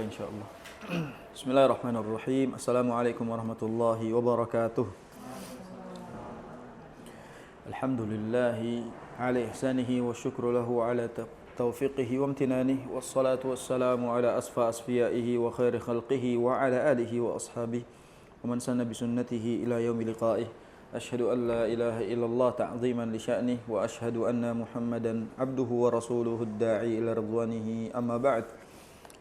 Insyaallah. Bismillahirrahmanirrahim. Assalamualaikum warahmatullahi wabarakatuh. Alhamdulillahi ala ihsanihi wa syukru lahu ala taufiqihi wa amtinanihi wassalatu wassalamu ala asfiyaihi wa khairi khalqihi wa ala alihi wa ashabihi wa man sanna bi sunnatihi ila yaumi liqa'ih. Asyhadu an la ilaha illallah ta'ziman li sya'nihi wa asyhadu anna Muhammadan abduhu wa rasuluhu ad-da'i ila ridwanihi, amma ba'd.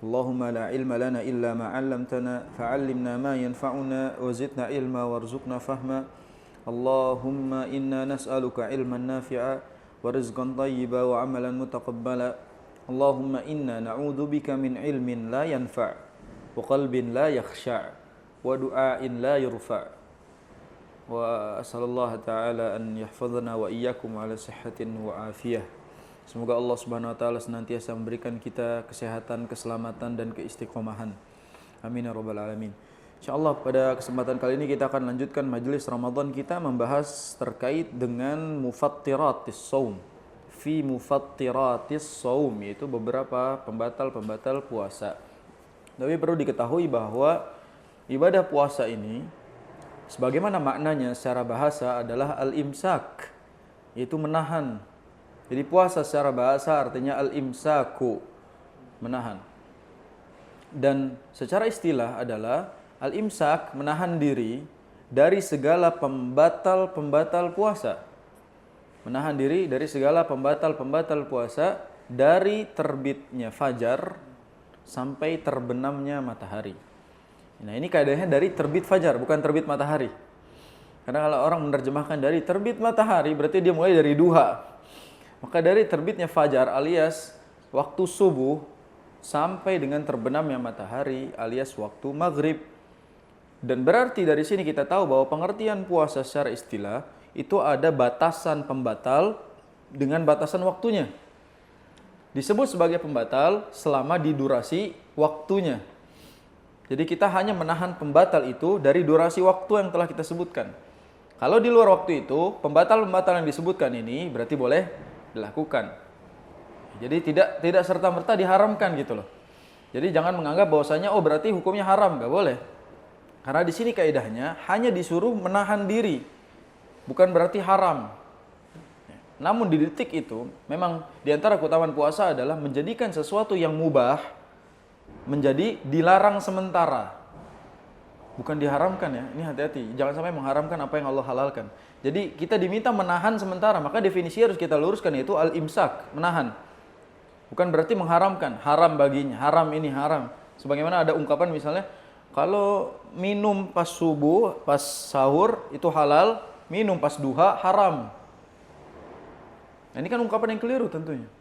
Allahumma la ilma lana illa ma 'allamtana fa'allimna ma yanfa'una wa zidna ilma warzuqna fahma. Allahumma inna nas'aluka ilman nafi'a wa rizqan thayyiba wa 'amalan mutaqabbala. Allahumma inna na'udzubika min ilmin la yanfa' wa qalbin la yakhsha' wa du'ain la yurfa'. Wa as'alullah ta'ala an yahfazana wa iyyakum 'ala sihhatin wa afiyah. Semoga Allah Subhanahu wa taala senantiasa memberikan kita kesehatan, keselamatan dan keistiqomahan. Amin ya rabbal alamin. Insyaallah pada kesempatan kali ini kita akan lanjutkan majelis Ramadan kita membahas terkait dengan mufattiratis shaum. Fi mufattiratis shaum, yaitu beberapa pembatal-pembatal puasa. Tapi perlu diketahui bahwa ibadah puasa ini sebagaimana maknanya secara bahasa adalah al-imsak, yaitu menahan. Jadi puasa secara bahasa artinya al-imsaku, menahan. Dan secara istilah adalah al-imsak, menahan diri dari segala pembatal-pembatal puasa. Menahan diri dari segala pembatal-pembatal puasa dari terbitnya fajar sampai terbenamnya matahari. Nah, ini kaidahnya dari terbit fajar, bukan terbit matahari. Karena kalau orang menerjemahkan dari terbit matahari berarti dia mulai dari duha. Maka dari terbitnya fajar alias waktu subuh sampai dengan terbenamnya matahari alias waktu maghrib. Dan berarti dari sini kita tahu bahwa pengertian puasa secara istilah itu ada batasan pembatal dengan batasan waktunya. Disebut sebagai pembatal selama di durasi waktunya. Jadi kita hanya menahan pembatal itu dari durasi waktu yang telah kita sebutkan. Kalau di luar waktu itu, pembatal-pembatal yang disebutkan ini berarti boleh dilakukan. Jadi tidak serta-merta diharamkan gitu loh. Jadi jangan menganggap bahwasanya berarti hukumnya haram, nggak boleh. Karena di sini kaidahnya hanya disuruh menahan diri, bukan berarti haram. Namun di detik itu memang di antara keutamaan puasa adalah menjadikan sesuatu yang mubah menjadi dilarang sementara. Bukan diharamkan ya, ini hati-hati. Jangan sampai mengharamkan apa yang Allah halalkan. Jadi kita diminta menahan sementara, maka definisi harus kita luruskan, yaitu al-imsak, menahan. Bukan berarti mengharamkan, haram baginya, haram ini haram. Sebagaimana ada ungkapan misalnya, kalau minum pas subuh, pas sahur itu halal, minum pas duha haram. Nah, ini kan ungkapan yang keliru tentunya.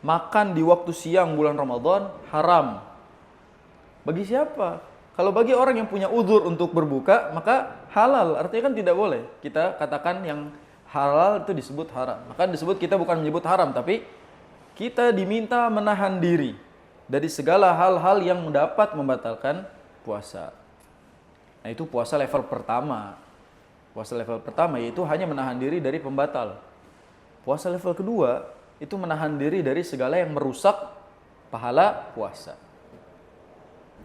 Makan di waktu siang bulan Ramadan haram. Bagi siapa? Kalau bagi orang yang punya uzur untuk berbuka, maka halal. Artinya kan tidak boleh. Kita katakan yang halal itu disebut haram. Maka disebut kita bukan menyebut haram, tapi kita diminta menahan diri dari segala hal-hal yang dapat membatalkan puasa. Nah, itu puasa level pertama. Puasa level pertama yaitu hanya menahan diri dari pembatal. Puasa level kedua itu menahan diri dari segala yang merusak pahala puasa.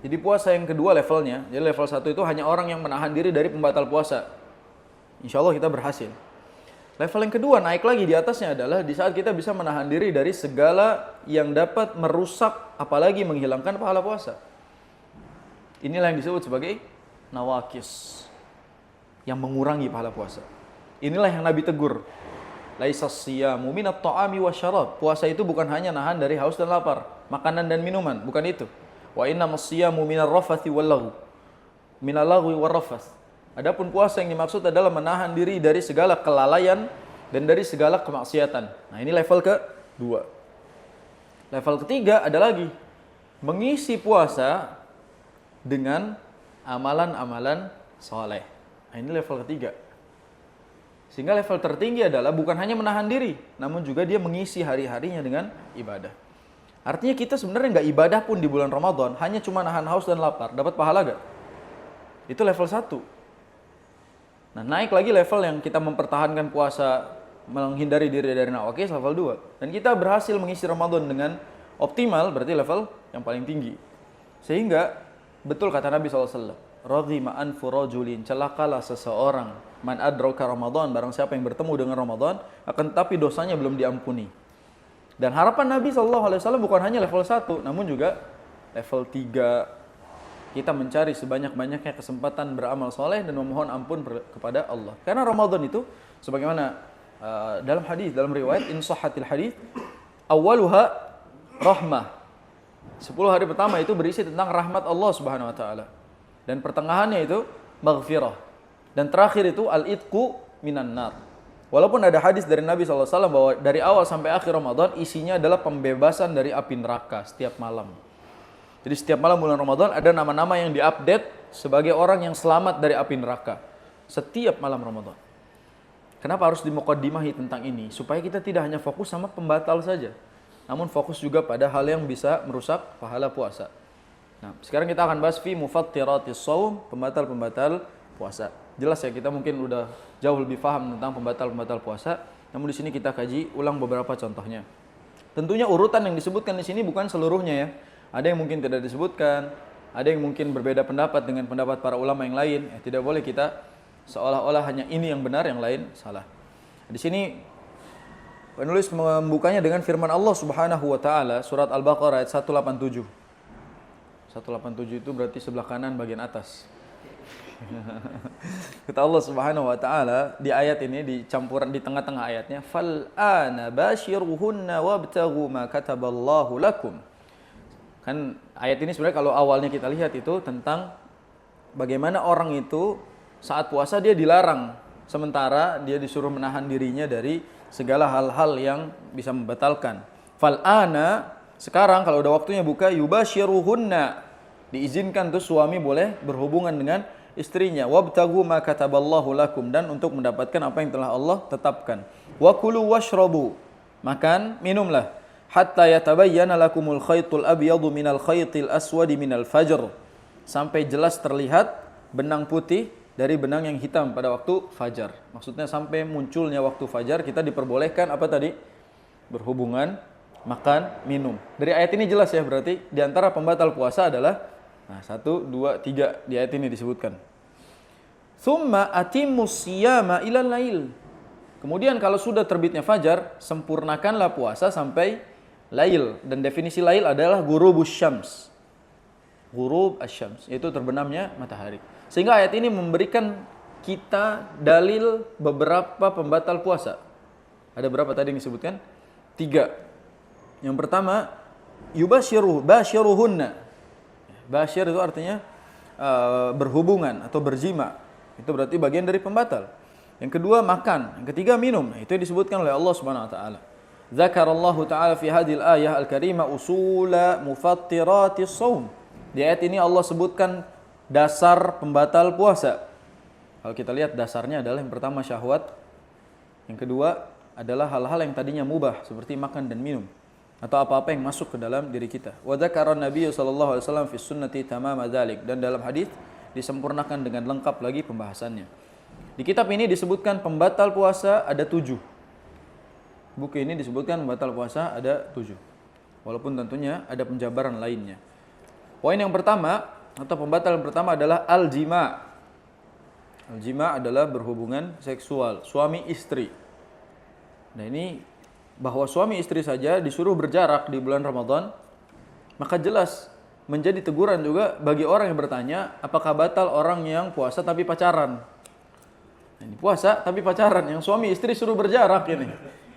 Jadi puasa yang kedua levelnya, jadi level 1 itu hanya orang yang menahan diri dari pembatal puasa. Insya Allah kita berhasil. Level yang kedua naik lagi di atasnya adalah di saat kita bisa menahan diri dari segala yang dapat merusak apalagi menghilangkan pahala puasa. Inilah yang disebut sebagai nawakis, yang mengurangi pahala puasa. Inilah yang Nabi tegur. Laisas siyamu minat ta'ami wasyarab. Puasa itu bukan hanya nahan dari haus dan lapar, makanan dan minuman, bukan itu. Wa innamas siyamu minar rafathi wal lagwi. Minal lagwi war rafath. Adapun puasa yang dimaksud adalah menahan diri dari segala kelalaian dan dari segala kemaksiatan. Nah, ini level kedua. Level ketiga ada lagi mengisi puasa dengan amalan-amalan soleh. Nah, ini level ketiga. Sehingga level tertinggi adalah bukan hanya menahan diri, namun juga dia mengisi hari-harinya dengan ibadah. Artinya kita sebenarnya nggak ibadah pun di bulan Ramadan, hanya cuma nahan haus dan lapar, dapat pahala gak? Itu level 1. Nah, naik lagi level yang kita mempertahankan puasa, menghindari diri dari nawakis, level 2. Dan kita berhasil mengisi Ramadan dengan optimal, berarti level yang paling tinggi. Sehingga betul kata Nabi SAW, raghima anfu rajulin, celakalah seseorang, man adraka Ramadan, barang siapa yang bertemu dengan Ramadan, akan tapi dosanya belum diampuni. Dan harapan Nabi SAW bukan hanya level 1, namun juga level 3. Kita mencari sebanyak-banyaknya kesempatan beramal soleh dan memohon ampun kepada Allah. Karena Ramadan itu, sebagaimana dalam hadis, dalam riwayat, in sahhatil hadis, awwaluha rahmah. 10 hari pertama itu berisi tentang rahmat Allah Subhanahu wa taala. Dan pertengahannya itu maghfirah. Dan terakhir itu al-itqu minan nar. Walaupun ada hadis dari Nabi SAW bahwa dari awal sampai akhir Ramadan isinya adalah pembebasan dari api neraka setiap malam. Jadi setiap malam bulan Ramadan ada nama-nama yang diupdate sebagai orang yang selamat dari api neraka. Setiap malam Ramadan. Kenapa harus dimuqaddimahi tentang ini? Supaya kita tidak hanya fokus sama pembatal saja, namun fokus juga pada hal yang bisa merusak pahala puasa. Nah, sekarang kita akan bahas fi mufattiratis shaum, pembatal-pembatal puasa. Jelas ya, kita mungkin udah jauh lebih paham tentang pembatal-pembatal puasa, namun di sini kita kaji ulang beberapa contohnya. Tentunya urutan yang disebutkan di sini bukan seluruhnya ya. Ada yang mungkin tidak disebutkan, ada yang mungkin berbeda pendapat dengan pendapat para ulama yang lain. Tidak boleh kita seolah-olah hanya ini yang benar, yang lain salah. Di sini penulis membukanya dengan firman Allah Subhanahu wa taala, surat Al-Baqarah ayat 187. 187 itu berarti sebelah kanan bagian atas. Kata Allah Subhanahu wa taala di ayat ini, di campuran di tengah-tengah ayatnya, fal ana bashiruhunna wabtaghu ma kataballahu lakum. Kan ayat ini sebenarnya kalau awalnya kita lihat itu tentang bagaimana orang itu saat puasa dia dilarang, sementara dia disuruh menahan dirinya dari segala hal-hal yang bisa membatalkan. Fal ana, sekarang kalau udah waktunya buka, yubashiruhunna, diizinkan tuh suami boleh berhubungan dengan istrinya. Wabtagu ma kataballahu lakum, dan untuk mendapatkan apa yang telah Allah tetapkan. Wa kulu washrabu, makan, minumlah. Hatta yatabayyana lakumul khaytul abyadu minal khaytil aswadi minal fajr, sampai jelas terlihat benang putih dari benang yang hitam pada waktu fajar. Maksudnya sampai munculnya waktu fajar kita diperbolehkan apa tadi? Berhubungan, makan, minum. Dari ayat ini jelas ya, berarti di antara pembatal puasa adalah 1, 2, 3 di ayat ini disebutkan. Tsumma atimmus siyama ilal lail. Kemudian kalau sudah terbitnya fajar, sempurnakanlah puasa sampai lail. Dan definisi lail adalah ghurubus syams. Ghurub asy-syams, yaitu terbenamnya matahari. Sehingga ayat ini memberikan kita dalil beberapa pembatal puasa. Ada berapa tadi yang disebutkan? 3. Yang pertama, bashiruhunna. Bashir itu artinya berhubungan atau berjima. Itu berarti bagian dari pembatal. Yang kedua, makan. Yang ketiga, minum. Itu yang disebutkan oleh Allah Subhanahu wa taala. Zakarallahu ta'ala fi hadhil ayah al-karimah usula mufattiratis shaum. Di ayat ini Allah sebutkan dasar pembatal puasa. Kalau kita lihat dasarnya adalah yang pertama syahwat. Yang kedua adalah hal-hal yang tadinya mubah seperti makan dan minum atau apa-apa yang masuk ke dalam diri kita. Wa dzakara Nabi sallallahu alaihi wasallam fi sunnati tamama dzalik, dan dalam hadis disempurnakan dengan lengkap lagi pembahasannya. Di kitab ini disebutkan pembatal puasa ada 7. Buku ini disebutkan pembatal puasa ada 7. Walaupun tentunya ada penjabaran lainnya. Poin yang pertama atau pembatal yang pertama adalah al-jima'. Al-jima' adalah berhubungan seksual suami istri. Nah, ini bahwa suami istri saja disuruh berjarak di bulan Ramadan, maka jelas menjadi teguran juga bagi orang yang bertanya, apakah batal orang yang puasa tapi pacaran? Nah, ini puasa tapi pacaran, yang suami istri suruh berjarak ini.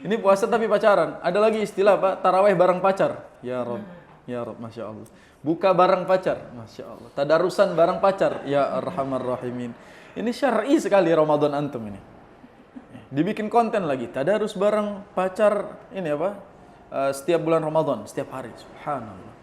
Ini puasa tapi pacaran. Ada lagi istilah Pak, taraweh bareng pacar. Ya Rob, ya Rob, Masya Allah. Buka bareng pacar, Masya Allah. Tadarusan bareng pacar, ya Arhamar Rahimin. Ini syar'i sekali Ramadan antum ini. Dibikin konten lagi, tadarus bareng pacar, ini apa? Setiap bulan Ramadan, setiap hari. Subhanallah.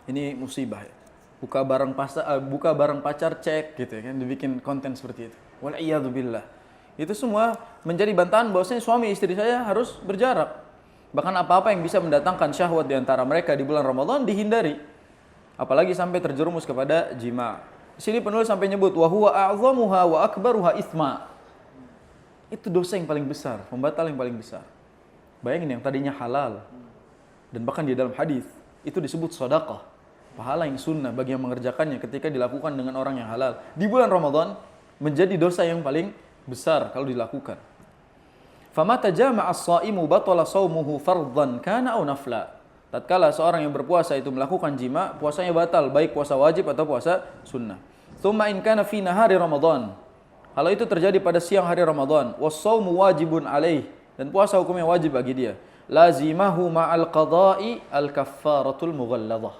Ini musibah ya. Buka bareng pacar, cek gitu ya kan, dibikin konten seperti itu. Wal'iyadzubillah. Itu semua menjadi bantahan bahwasanya suami istri saya harus berjarak. Bahkan apa-apa yang bisa mendatangkan syahwat di antara mereka di bulan Ramadan dihindari. Apalagi sampai terjerumus kepada jima'. Di sini penulis sampai nyebut wa huwa a'zamuha wa akbaruha itsma. Itu dosa yang paling besar, pembatal yang paling besar. Bayangin yang tadinya halal dan bahkan di dalam hadis itu disebut sedekah. pahala yang sunnah bagi yang mengerjakannya ketika dilakukan dengan orang yang halal di bulan Ramadan menjadi dosa yang paling besar kalau dilakukan. Famata jama'a as-shaimu batala shaumuhu fardhan kana aw nafla. Tatkala seorang yang berpuasa itu melakukan jima, puasanya batal, baik puasa wajib atau puasa sunnah. Tsumma in kana fi nahari Ramadan. Kalau itu terjadi pada siang hari Ramadan, was-shaumu wajibun alaih, dan puasa hukumnya wajib bagi dia. Lazimahu ma'al qada'i al-kaffaratul mughalladah.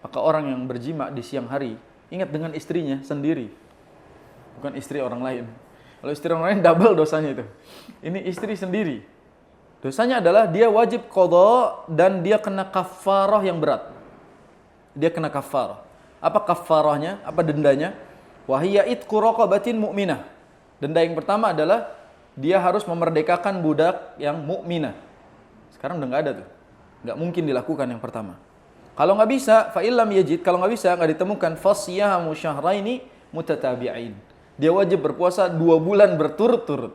Maka orang yang berjima di siang hari, ingat dengan istrinya sendiri. Bukan istri orang lain. Kalau istri orang lain double dosanya itu. Ini istri sendiri. Dosanya adalah dia wajib qada dan dia kena kafarah yang berat. Dia kena kafarah. Apa kafarahnya? Apa dendanya? Wahiyya itqu raqabatin mu'minah. Denda yang pertama adalah dia harus memerdekakan budak yang mukminah. Sekarang udah nggak ada tuh. Nggak mungkin dilakukan yang pertama. Kalau nggak bisa, fa illam yajid, kalau nggak bisa, nggak ditemukan, fasyamu syahraini mutatabi'ain. Dia wajib berpuasa 2 bulan berturut-turut.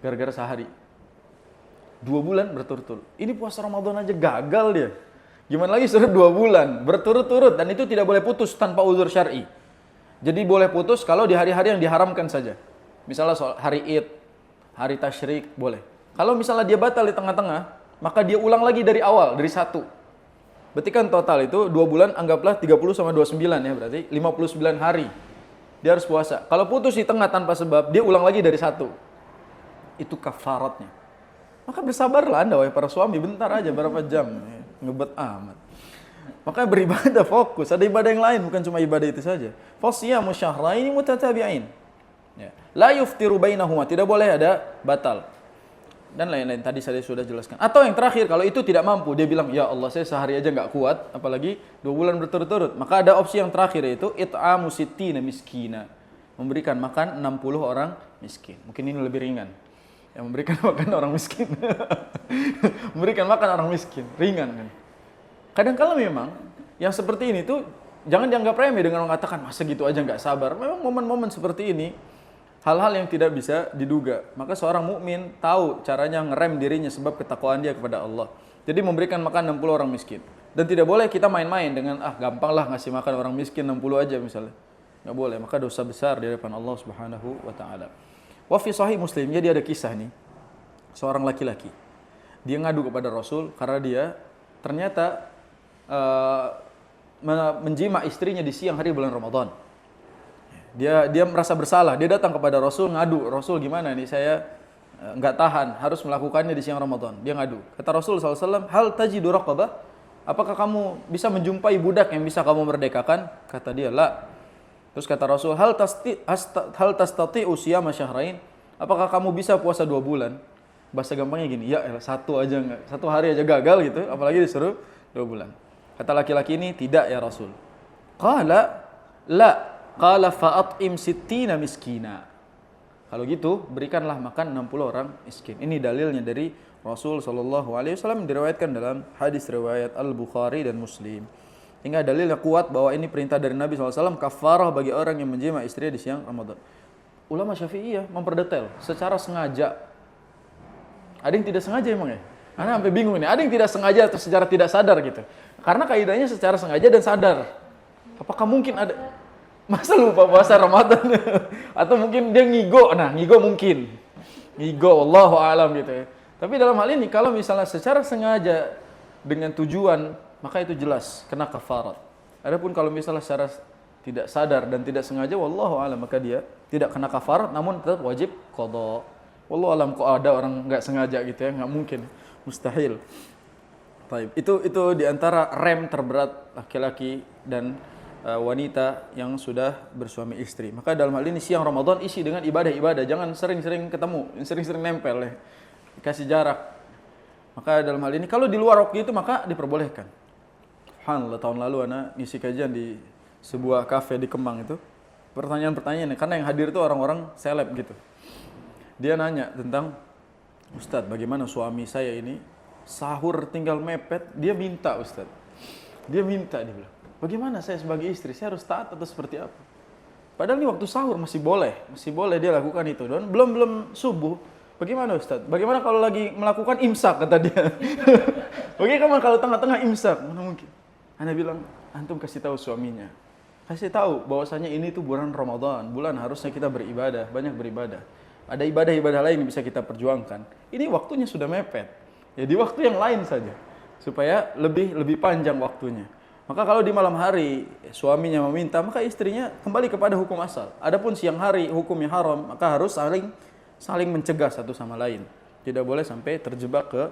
Gara-gara sehari. 2 bulan berturut-turut. Ini puasa Ramadan aja gagal dia. Gimana lagi suruh 2 bulan berturut-turut, dan itu tidak boleh putus tanpa uzur syar'i. Jadi boleh putus kalau di hari-hari yang diharamkan saja. Misalnya hari Id, hari tasyrik, boleh. Kalau misalnya dia batal di tengah-tengah, maka dia ulang lagi dari awal, dari 1. Berarti kan total itu 2 bulan, anggaplah 30 sama 29 ya, berarti 59 hari. Dia harus puasa. Kalau putus di tengah tanpa sebab, dia ulang lagi dari 1. Itu kafaratnya. Maka bersabarlah Anda, wahai para suami, bentar aja, berapa jam. Ngebet amat. Makanya beribadah fokus, ada ibadah yang lain, bukan cuma ibadah itu saja. Fasyamu syahraini mutatabi'ain. Ya. La yuftiru bainahuma, tidak boleh ada batal. Dan lain-lain tadi saya sudah jelaskan. Atau yang terakhir, kalau itu tidak mampu, dia bilang, ya Allah saya sehari aja nggak kuat, apalagi 2 bulan berturut-turut. Maka ada opsi yang terakhir, yaitu it'amu sittina miskina. Memberikan makan 60 orang miskin. Mungkin ini lebih ringan. Yang memberikan makan orang miskin. Memberikan makan orang miskin, ringan kan. Kadang-kala memang yang seperti ini tuh jangan dianggap remeh dengan mengatakan masa gitu aja nggak sabar. Memang momen-momen seperti ini hal-hal yang tidak bisa diduga. Maka seorang mukmin tahu caranya ngerem dirinya sebab ketakwaan dia kepada Allah. Jadi memberikan makan 60 orang miskin. Dan tidak boleh kita main-main dengan gampang lah ngasih makan orang miskin 60 aja misalnya. Nggak boleh, maka dosa besar di hadapan Allah Subhanahu wa taala. Wa fi sahih Muslim, jadi ada kisah nih. Seorang laki-laki. Dia ngadu kepada Rasul karena dia ternyata menjima istrinya di siang hari bulan Ramadan. Dia merasa bersalah. Dia datang kepada Rasul ngadu. Rasul gimana nih, saya nggak tahan, harus melakukannya di siang Ramadan. Dia ngadu. Kata Rasul SAW, hal tajidu raqabah? Apakah kamu bisa menjumpai budak yang bisa kamu merdekakan? Kata dia, la. Terus kata Rasul, hal tastati'u siyama syahrain? Apakah kamu bisa puasa 2 bulan? Bahasa gampangnya gini, ya 1 aja nggak, 1 hari aja gagal gitu, apalagi disuruh 2 bulan. Kata laki-laki ini, tidak ya Rasul. Qala la, qala fa'at'im sittina miskina. Kalau gitu, berikanlah makan 60 orang miskin. Ini dalilnya dari Rasul SAW, diriwayatkan dalam hadis riwayat Al-Bukhari dan Muslim. Hingga dalilnya kuat bahwa ini perintah dari Nabi SAW, kafarah bagi orang yang menjima istrinya di siang Ramadan. Ulama Syafi'iyah memperdetail secara sengaja. Ada yang tidak sengaja emang ya? Anda sampai bingung ini. Ada yang tidak sengaja atau secara tidak sadar gitu. Karena kaidahnya secara sengaja dan sadar. Apakah mungkin ada masa lupa puasa Ramadan? Atau mungkin dia ngigo. Nah, ngigo mungkin. Ngigo, wallahu a'lam gitu ya. Tapi dalam hal ini kalau misalnya secara sengaja dengan tujuan, maka itu jelas kena kafarat. Adapun kalau misalnya secara tidak sadar dan tidak sengaja, wallahu a'lam, maka dia tidak kena kafarat, namun tetap wajib qada. Wallahu a'lam, kok ada orang nggak sengaja gitu ya, nggak mungkin, mustahil. Baik, itu diantara rem terberat laki-laki dan wanita yang sudah bersuami istri. Maka dalam hal ini siang Ramadan isi dengan ibadah-ibadah, jangan sering-sering ketemu, sering-sering nempel ya, kasih jarak. Maka dalam hal ini kalau di luar waktu itu maka diperbolehkan. Subhanallah, tahun lalu anak ngisi kajian di sebuah kafe di Kemang itu. Pertanyaan-pertanyaan karena yang hadir itu orang-orang seleb gitu. Dia nanya tentang, Ustadz, bagaimana suami saya ini sahur tinggal mepet, dia minta Ustadz. Dia minta, dia bilang, bagaimana saya sebagai istri, saya harus taat atau seperti apa? Padahal ini waktu sahur masih boleh dia lakukan itu. Dan belum subuh. Bagaimana Ustadz? Bagaimana kalau lagi melakukan imsak, kata dia. Bagaimana kalau tengah-tengah imsak? Mana mungkin? Ana bilang, antum kasih tahu suaminya. Kasih tahu bahwasanya ini tuh bulan Ramadan, bulan harusnya kita beribadah, banyak beribadah. Ada ibadah-ibadah lain yang bisa kita perjuangkan. Ini waktunya sudah mepet. Ya di waktu yang lain saja supaya lebih panjang waktunya. Maka kalau di malam hari suaminya meminta, maka istrinya kembali kepada hukum asal. Adapun siang hari hukumnya haram, maka harus saling mencegah satu sama lain. Tidak boleh sampai terjebak ke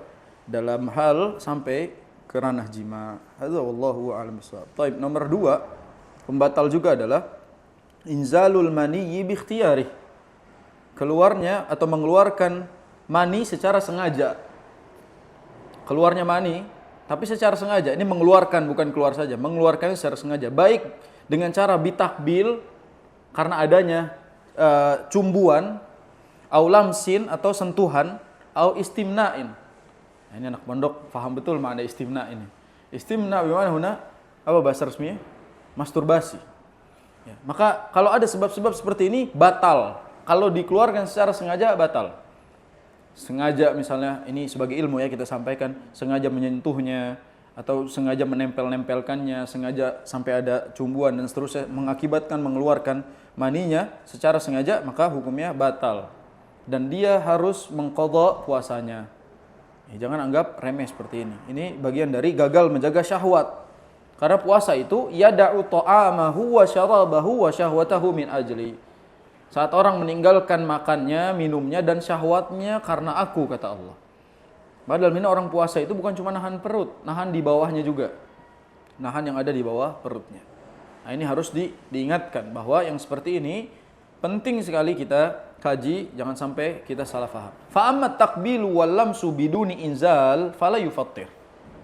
dalam hal sampai ke ranah jima. Hadza wallahu a'lam bishawab. Baik, nomor 2, pembatal juga adalah inzalul maniyyi bi ikhtiyari. Keluarnya atau mengeluarkan mani secara sengaja. Keluarnya mani tapi secara sengaja. Ini mengeluarkan, bukan keluar saja, mengeluarkannya secara sengaja. Baik dengan cara bitakbil karena adanya cumbuan, au lamsin atau sentuhan, au istimna'in. Nah, ini anak pondok paham betul makna istimna ini. Istimna bagaimana huna? Apa bahasa resminya? Masturbasi. Ya, maka kalau ada sebab-sebab seperti ini batal. Kalau dikeluarkan secara sengaja batal. Sengaja misalnya, ini sebagai ilmu ya kita sampaikan, sengaja menyentuhnya atau sengaja menempel-nempelkannya, sengaja sampai ada cumbuan dan seterusnya mengakibatkan mengeluarkan maninya secara sengaja, maka hukumnya batal. Dan dia harus mengqadha puasanya. Jangan anggap remeh seperti ini. Ini bagian dari gagal menjaga syahwat. Karena puasa itu yada'u ta'amahu wa syarabahu wa syahwatahu min ajli. Saat orang meninggalkan makannya, minumnya, dan syahwatnya karena aku, kata Allah. Padahal ini orang puasa itu bukan cuma nahan perut, nahan di bawahnya juga. Nahan yang ada di bawah perutnya. Nah ini harus diingatkan bahwa yang seperti ini penting sekali kita kaji, jangan sampai kita salah faham. Fa'ammat takbilu wal lamsu biduni inzal fala yufattir.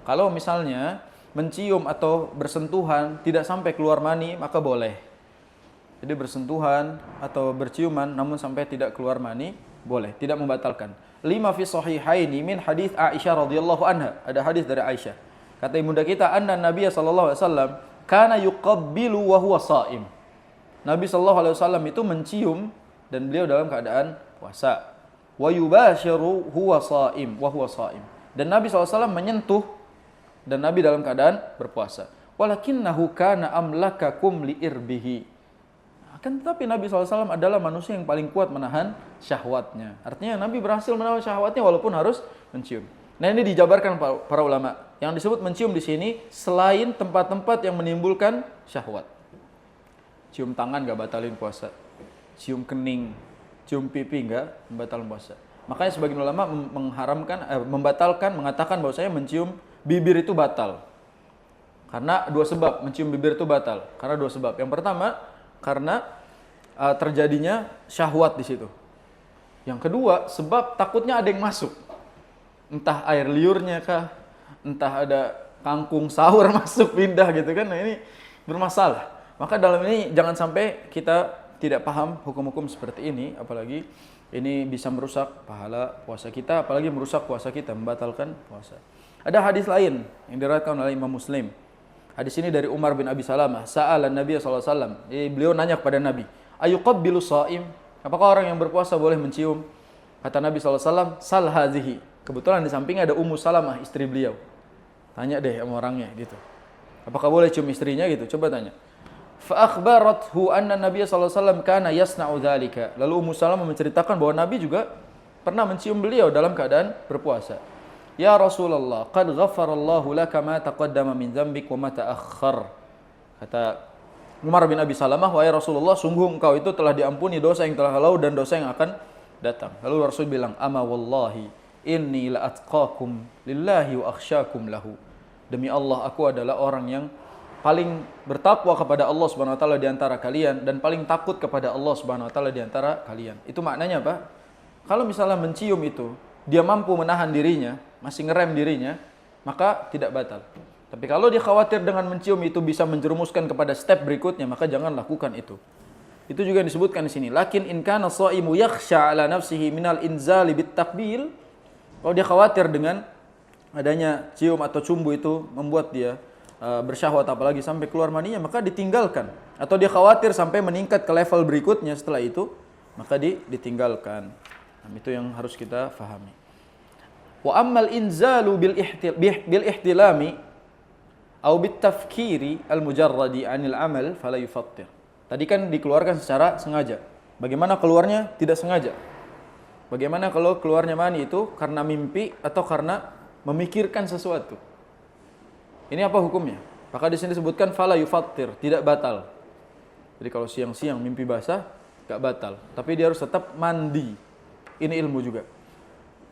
Kalau misalnya mencium atau bersentuhan tidak sampai keluar mani, maka boleh. Jadi bersentuhan atau berciuman namun sampai tidak keluar mani boleh, tidak membatalkan. 5 fi sahihaini min hadis Aisyah radhiyallahu anha. Ada hadis dari Aisyah. Kata ibunda kita, anna Nabi sallallahu alaihi wasallam kana yuqabbilu wa huwa shaim. Nabi sallallahu alaihi wasallam itu mencium dan beliau dalam keadaan puasa. Wa yubashiru huwa shaim wa huwa shaim. Dan Nabi sallallahu alaihi wasallam menyentuh dan Nabi dalam keadaan berpuasa. Walakinnahu kana amlakakum li irbihi. Kan tetapi Nabi SAW adalah manusia yang paling kuat menahan syahwatnya. Artinya Nabi berhasil menahan syahwatnya walaupun harus mencium. Nah ini dijabarkan para ulama. Yang disebut mencium di sini selain tempat-tempat yang menimbulkan syahwat. Cium tangan gak batalin puasa. Cium kening, cium pipi gak membatalkan puasa. Makanya sebagian ulama membatalkan, mengatakan bahwa saya mencium bibir itu batal. Karena dua sebab mencium bibir itu batal. Karena dua sebab. Yang pertama, karena terjadinya syahwat di situ. Yang kedua, sebab takutnya ada yang masuk. Entah air liurnya kah, entah ada kangkung sahur masuk pindah gitu kan. Nah ini bermasalah. Maka dalam ini jangan sampai kita tidak paham hukum-hukum seperti ini, apalagi ini bisa merusak pahala puasa kita, apalagi merusak puasa kita, membatalkan puasa. Ada hadis lain yang diriwayatkan oleh Imam Muslim. Hadis ini dari Umar bin Abi Salamah. Sa'ala Nabi SAW. Beliau nanya kepada Nabi, ayuqabbilu sha'im? Apakah orang yang berpuasa boleh mencium? Kata Nabi SAW, sal hadhihi. Kebetulan di sampingnya ada Ummu Salamah, istri beliau. Tanya deh sama orangnya gitu. Apakah boleh cium istrinya gitu? Coba tanya. Fa akhbarathu anna Nabi SAW kana yasna'u dzalika. Lalu Ummu Salamah menceritakan bahwa Nabi juga pernah mencium beliau dalam keadaan berpuasa. Ya Rasulullah, qad ghafarallahu laka ma taqaddama min dzambik wa ma ta'akhkhar. Kata Umar bin Abi Salamah, wahai Rasulullah, sungguh engkau itu telah diampuni dosa yang telah lalu dan dosa yang akan datang. Lalu Rasul bilang, ama wallahi inni la atqakum lillahi wa akhsyakum lahu. Demi Allah, aku adalah orang yang paling bertakwa kepada Allah Subhanahu wa taala di antara kalian dan paling takut kepada Allah Subhanahu wa taala di antara kalian. Itu maknanya apa? Kalau misalnya mencium itu dia mampu menahan dirinya, masih ngerem dirinya, maka tidak batal. Tapi kalau dia khawatir dengan mencium itu bisa menjerumuskan kepada step berikutnya, maka jangan lakukan itu. Itu juga disebutkan di sini. Lakin in kana shaimu yakhsha ala nafsihi minal inzali bit takbil. Kalau dia khawatir dengan adanya cium atau cumbu itu membuat dia bersyahwat apalagi sampai keluar maninya, maka ditinggalkan. Atau dia khawatir sampai meningkat ke level berikutnya setelah itu, maka ditinggalkan. Nah, itu yang harus kita fahami. Wa ammal inzalu bil ihtilami, au bitafkiri al-mujarradi 'anil amal fala yufattir. Tadi kan dikeluarkan secara sengaja. Bagaimana keluarnya tidak sengaja? Bagaimana kalau keluarnya mani itu karena mimpi atau karena memikirkan sesuatu? Ini apa hukumnya? Maka di sini disebutkan fala yufattir, tidak batal. Jadi kalau siang-siang mimpi basah, enggak batal, tapi dia harus tetap mandi. Ini ilmu juga.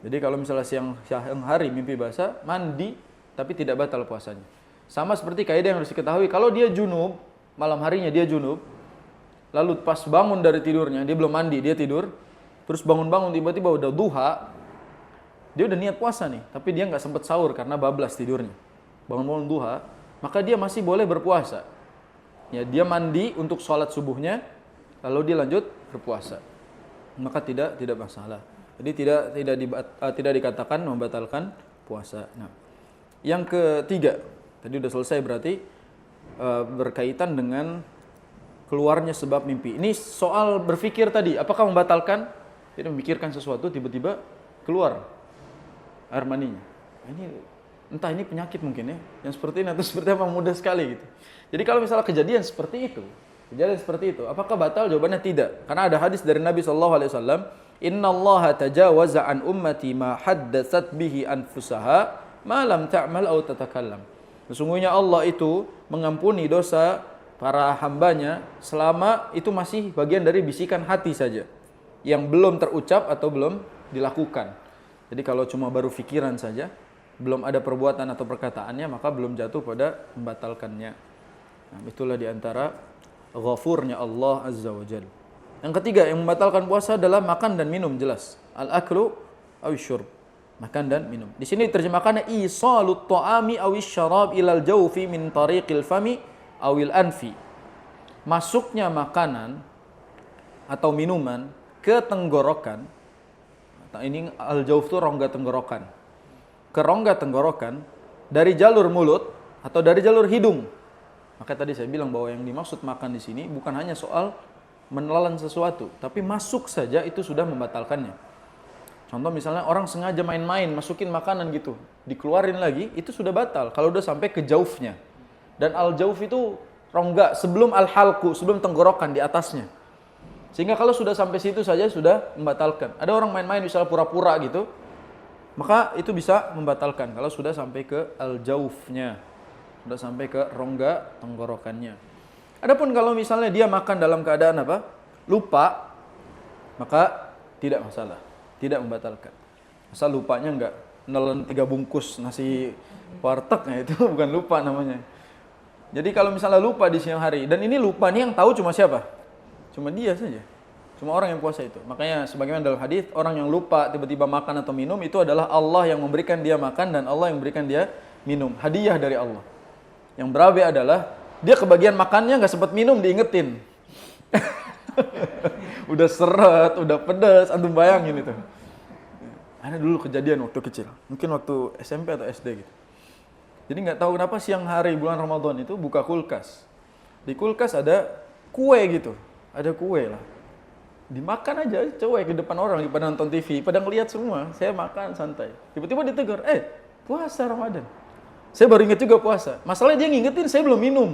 Jadi kalau misalnya siang hari mimpi basah, mandi tapi tidak batal puasanya. Sama seperti kaidah yang harus diketahui, kalau dia junub, malam harinya dia junub, lalu pas bangun dari tidurnya, dia belum mandi, dia tidur, terus bangun-bangun tiba-tiba udah duha, dia udah niat puasa nih, tapi dia nggak sempat sahur karena bablas tidurnya. Bangun-bangun duha, maka dia masih boleh berpuasa. Ya, dia mandi untuk sholat subuhnya, lalu dia lanjut berpuasa. Maka tidak masalah. Jadi tidak dikatakan membatalkan puasa. Nah, yang ketiga, tadi udah selesai berarti berkaitan dengan keluarnya sebab mimpi. Ini soal berpikir tadi, apakah membatalkan? Jadi memikirkan sesuatu tiba-tiba keluar air maninya. Entah ini penyakit mungkin ya, yang seperti ini atau seperti apa, mudah sekali gitu. Jadi kalau misalnya kejadian seperti itu, apakah batal? Jawabannya tidak. Karena ada hadis dari Nabi SAW, Innallaha tajawaza an ummati ma haddatsat bihi anfusaha ma lam ta'mal aw tatakallam. Sesungguhnya Allah itu mengampuni dosa para hambanya selama itu masih bagian dari bisikan hati saja, yang belum terucap atau belum dilakukan. Jadi kalau cuma baru pikiran saja, belum ada perbuatan atau perkataannya, maka belum jatuh pada membatalkannya. Nah, itulah diantara ghafurnya Allah Azza wa Jalla. Yang ketiga yang membatalkan puasa adalah makan dan minum, jelas. Al-aklu awisyurb, makan dan minum. Di sini terjemahkannya isalut ta'ami awisyarab ilal jawfi min tariqil fami awil anfi. Masuknya makanan atau minuman ke tenggorokan. Ini al-jawf itu rongga tenggorokan. Ke rongga tenggorokan dari jalur mulut atau dari jalur hidung. Maka tadi saya bilang bahwa yang dimaksud makan di sini bukan hanya soal menelan sesuatu, tapi masuk saja itu sudah membatalkannya. Contoh misalnya orang sengaja main-main, masukin makanan gitu, dikeluarin lagi, itu sudah batal kalau udah sampai ke jaufnya. Dan al-jauf itu rongga sebelum al-halqu, sebelum tenggorokan di atasnya. Sehingga kalau sudah sampai situ saja sudah membatalkan. Ada orang main-main misalnya pura-pura gitu, maka itu bisa membatalkan kalau sudah sampai ke al-jaufnya, sudah sampai ke rongga tenggorokannya. Adapun kalau misalnya dia makan dalam keadaan apa? Lupa, maka tidak masalah, tidak membatalkan. Asal lupanya enggak nelen 3 bungkus nasi warteg, ya itu bukan lupa namanya. Jadi kalau misalnya lupa di siang hari, dan ini lupa nih yang tahu cuma siapa? Cuma dia saja. Cuma orang yang puasa itu. Makanya sebagaimana dalam hadis, orang yang lupa tiba-tiba makan atau minum itu adalah Allah yang memberikan dia makan dan Allah yang memberikan dia minum. Hadiah dari Allah. Yang berabe adalah dia kebagian makannya nggak sempat minum, diingetin. Udah seret, udah pedas, antum bayangin itu. Ada dulu kejadian waktu kecil, mungkin waktu SMP atau SD gitu. Jadi nggak tahu kenapa siang hari bulan Ramadan itu buka kulkas. Di kulkas ada kue gitu, ada kue lah. Dimakan aja, cuek di depan orang, pada nonton TV, pada ngeliat semua. Saya makan santai. Tiba-tiba ditegur, puasa Ramadan. Saya baru ingat juga puasa. Masalahnya dia ngingetin, saya belum minum.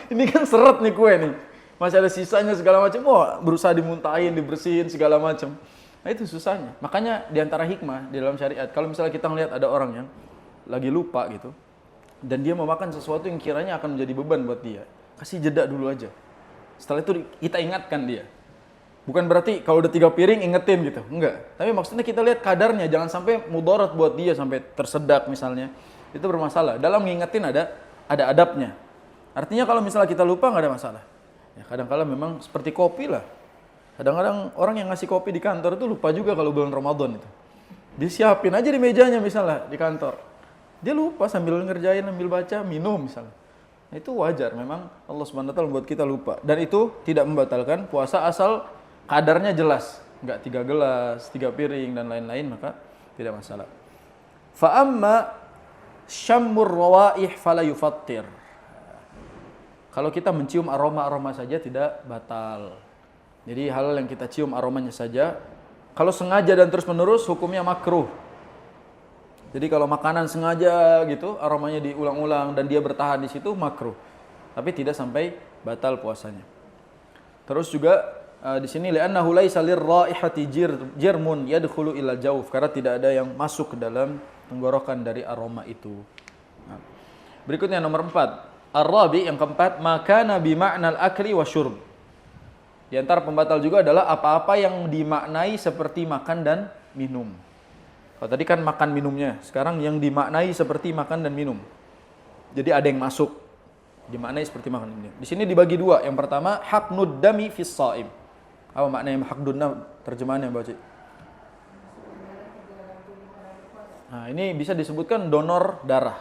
Ini kan seret nih kue nih. Masih ada sisanya segala macam. Wah, berusaha dimuntahin, dibersihin segala macam. Nah itu susahnya. Makanya diantara hikmah di dalam syariat, kalau misalnya kita ngelihat ada orang yang lagi lupa gitu, dan dia mau makan sesuatu yang kiranya akan menjadi beban buat dia, kasih jeda dulu aja. Setelah itu kita ingatkan dia. Bukan berarti kalau udah 3 piring ingetin gitu, enggak. Tapi maksudnya kita lihat kadarnya, jangan sampai mudarat buat dia sampai tersedak misalnya. Itu bermasalah. Dalam ngingetin ada adabnya. Artinya kalau misalnya kita lupa nggak ada masalah. Ya kadang-kala memang seperti kopi lah. Kadang-kadang orang yang ngasih kopi di kantor itu lupa juga kalau bulan Ramadan itu. Dia siapin aja di mejanya misalnya di kantor. Dia lupa sambil ngerjain, sambil baca, minum misalnya. Nah, itu wajar, memang Allah Subhanahu wa taala membuat kita lupa. Dan itu tidak membatalkan puasa asal kadarnya jelas, enggak 3 gelas, 3 piring dan lain-lain, maka tidak masalah. Fa amma syammur rawaih fala yufattir. Kalau kita mencium aroma-aroma saja tidak batal. Jadi hal yang kita cium aromanya saja, kalau sengaja dan terus-menerus hukumnya makruh. Jadi kalau makanan sengaja gitu, aromanya diulang-ulang dan dia bertahan di situ makruh. Tapi tidak sampai batal puasanya. Terus juga di sini li'annahu laisa lirraihati jirmun yadkhulu ila jauf, karena tidak ada yang masuk ke dalam tenggorokan dari aroma itu. Nah, berikutnya nomor 4. Ar-rabi, yang keempat, makana bi ma'nal akli wa syurb. Di antara pembatal juga adalah apa-apa yang dimaknai seperti makan dan minum. Kalau tadi kan makan minumnya, sekarang yang dimaknai seperti makan dan minum. Jadi ada yang masuk, dimaknai seperti makan dan minum. Di sini dibagi dua. Yang pertama, haqnud dami fis shaim. Apa maknanya haqnud dam? Terjemahannya baca. Nah, ini bisa disebutkan donor darah.